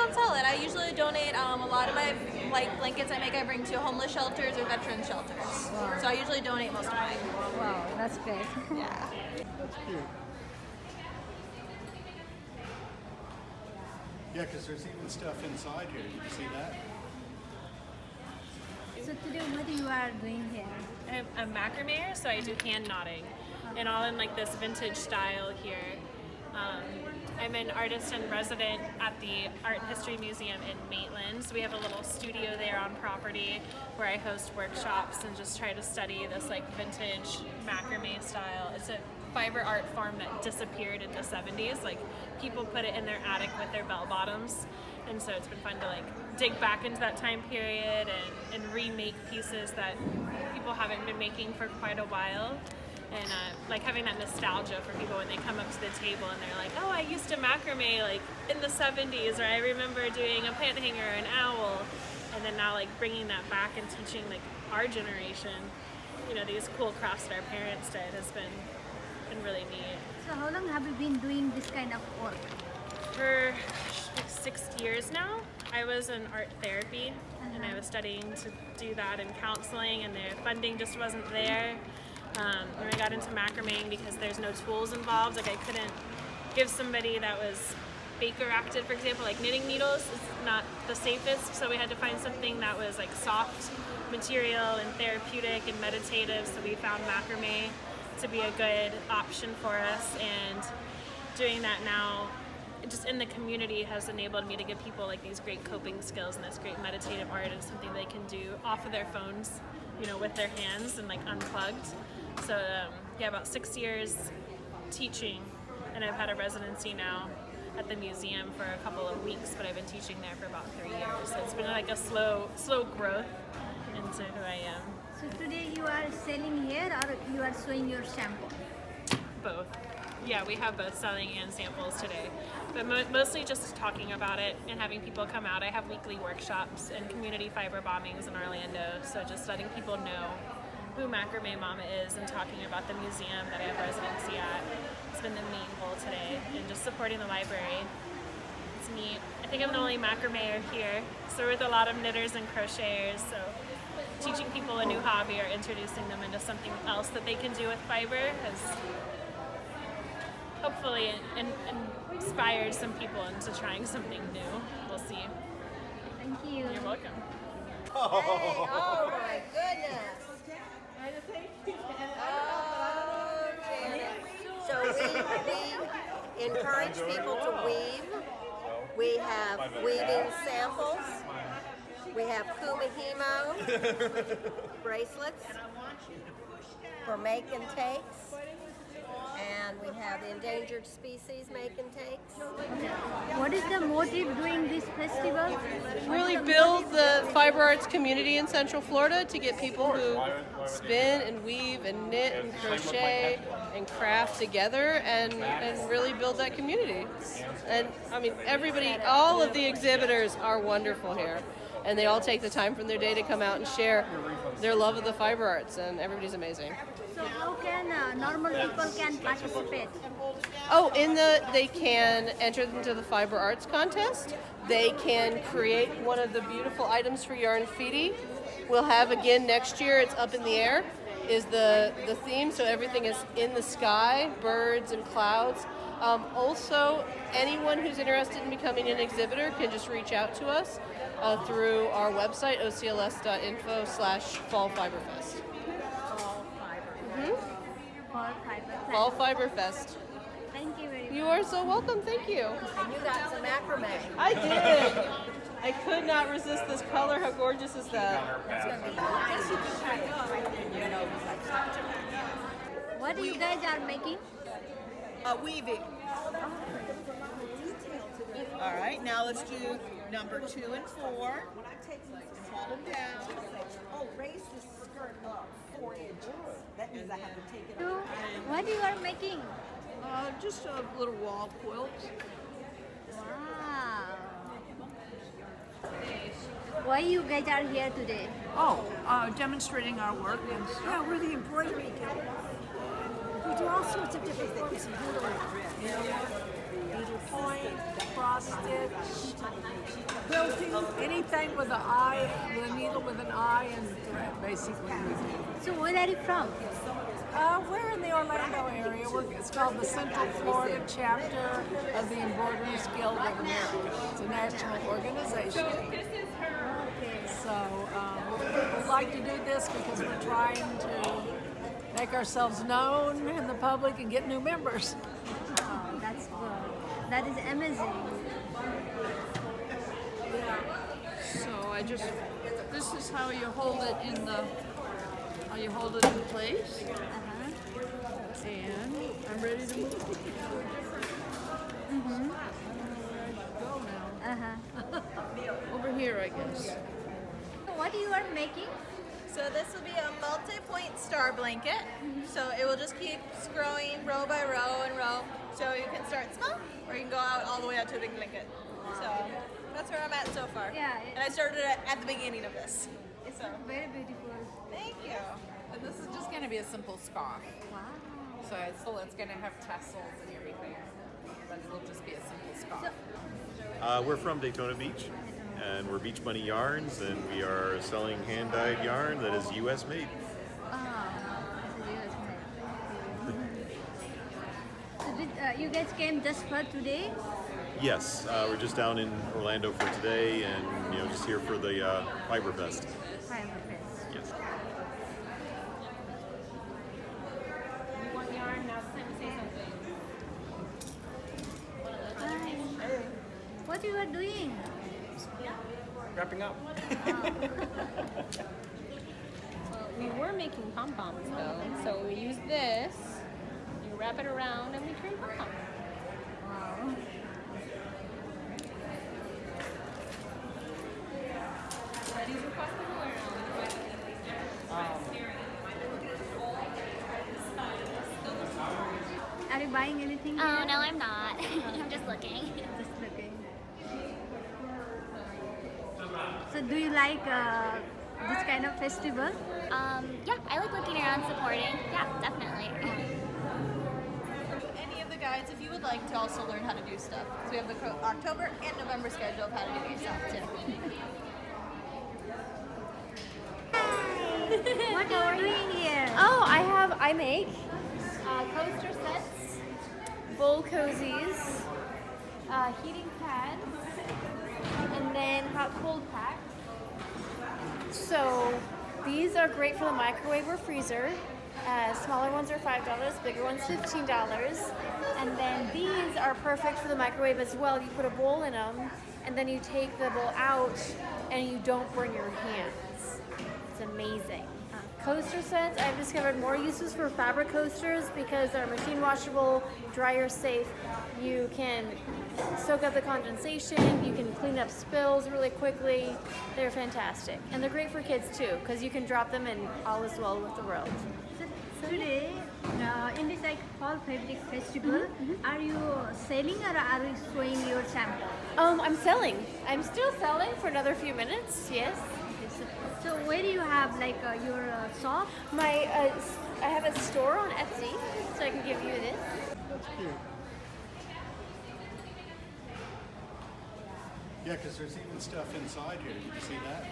don't sell it. I usually donate a lot of my blankets I bring to homeless shelters or veteran shelters. Wow. So I usually donate most of mine. Wow, that's great. Yeah. That's cute. Yeah, because there's even stuff inside here. You see that? So today what you are doing here? I'm macrame, so I do hand knotting, and all in like this vintage style here. I'm an artist in resident at the Art and History Museum in Maitland. So we have a little studio there on property where I host workshops and just try to study this like vintage macrame style. It's a fiber art form that disappeared in the 70s. Like people put it in their attic with their bell bottoms, and so it's been fun to like dig back into that time period and remake pieces that people haven't been making for quite a while. And like having that nostalgia for people when they come up to the table and they're like, oh, I used to macrame like in the 70s, or I remember doing a plant hanger, an owl, and then now like bringing that back and teaching like our generation, you know, these cool crafts that our parents did has been really neat. So how long have you been doing this kind of work? For like 6 years now. I was in art therapy and I was studying to do that in counseling, and the funding just wasn't there. When I got into macrame, because there's no tools involved, like I couldn't give somebody that was baker acted, for example, like knitting needles is not the safest, so we had to find something that was like soft material and therapeutic and meditative, so we found macrame to be a good option for us. And doing that now just in the community has enabled me to give people like these great coping skills and this great meditative art, and something they can do off of their phones, you know, with their hands and like unplugged. So yeah, about 6 years teaching, and I've had a residency now at the museum for a couple of weeks, but I've been teaching there for about 3 years. So it's been like a slow growth into who I am. So today you are selling here or you are showing your sample? Both. Yeah, we have both selling and samples today, but mostly just talking about it and having people come out. I have weekly workshops and community fiber bombings in Orlando, so just letting people know who Macrame Mama is and talking about the museum that I have residency at. It's been the main goal today, and just supporting the library. It's neat. I think I'm the only macrame here, so we're with a lot of knitters and crocheters, so teaching people a new hobby or introducing them into something else that they can do with fiber has hopefully inspired some people into trying something new. We'll see. Thank you. You're welcome. Hey, oh my goodness. Oh, so we encourage people to weave. We have weaving samples. We have kumihimo bracelets for make and takes. And we have the endangered species make and takes. What is the motive doing this festival? Really build the fiber arts community in Central Florida to get people who spin and weave and knit and crochet and craft together and really build that community. And I mean, everybody, all of the exhibitors are wonderful here, and they all take the time from their day to come out and share their love of the fiber arts, and everybody's amazing. So how can normal people can participate? Oh, they can enter into the Fiber Arts Contest. They can create one of the beautiful items for Yarn Fidi. We'll have again next year, it's up in the air, is the theme, so everything is in the sky, birds and clouds. Also, anyone who's interested in becoming an exhibitor can just reach out to us through our website, ocls.info/fallfiberfest. Fall Fiber Fest. Thank you very much. You are so welcome. Thank you. And you got some macrame. I did. I could not resist this color. How gorgeous is that? What you guys are making? Weaving. All right, now let's do number 2 and 4. Hold them down. Oh, raise the skirt up 4 inches. That means I have to take it So, off. what you are making? Just a little wall quilt. Wow. Why you guys are here today? Demonstrating our work and stuff. Yeah, we're the embroidery guild. We do all sorts of different things. Beautiful point, cross stitch, quilting, anything with an eye, with a needle with an eye and thread, basically we do. So where are you from? We're in the Orlando area. It's called the Central Florida chapter of the Embroiderers Guild of America. It's a national organization. So we like to do this because we're trying to make ourselves known in the public and get new members. Oh, that's good. That is amazing. So this is how you hold it in place. And I'm ready to move. Go now. Over here, I guess. So what you are making? So this will be a multi-point star blanket. So it will just keep growing row by row and row. So you can start small, or you can go out all the way out to a big blanket. So that's where I'm at so far. Yeah, And I started at the beginning of this. It's So very beautiful. thank you. And this is just going to be a simple scarf. Wow. So it's going to have tassels and everything, but it'll just be a simple scarf. We're from Daytona Beach, and we're Beach Bunny Yarns, and we are selling hand-dyed yarn that is U.S. made. So you guys came just for today? Yes, we're just down in Orlando for today, and just here for the Fiber Fest. Fiber Fest. Yes. You want yarn? Now it's time to say something. Hi. What you are doing? Wrapping up. We were making pom-poms though, so we use this, you wrap it around and we create pom-poms. Wow. These are possible Are you buying anything? Oh, here? no, I'm not. I'm just looking. Just looking. So do you like this kind of festival? Yeah, I like looking around, supporting. Yeah, definitely. Any of the guides, if you would like to also learn how to do stuff. So we have the October and November schedule of how to do your stuff too. What are you doing here? Oh, I make coaster sets, bowl cozies, heating pads, and then hot cold pack. So these are great for the microwave or freezer. Smaller ones are $5, bigger ones $15. And then these are perfect for the microwave as well. You put a bowl in them, and then you take the bowl out, and you don't burn your hands. It's amazing. Coaster sets, I've discovered more uses for fabric coasters because they're machine washable, dryer safe. You can soak up the condensation, you can clean up spills really quickly. They're fantastic. And they're great for kids too because you can drop them and all is well with the world. So today, in this like fall fabric festival, are you selling or are you showing your sample? I'm selling. I'm still selling for another few minutes, yes. So where do you have like your shop? I have a store on Etsy, so I can give you this. That's cute. Yeah, because there's even stuff inside here. Did you see that?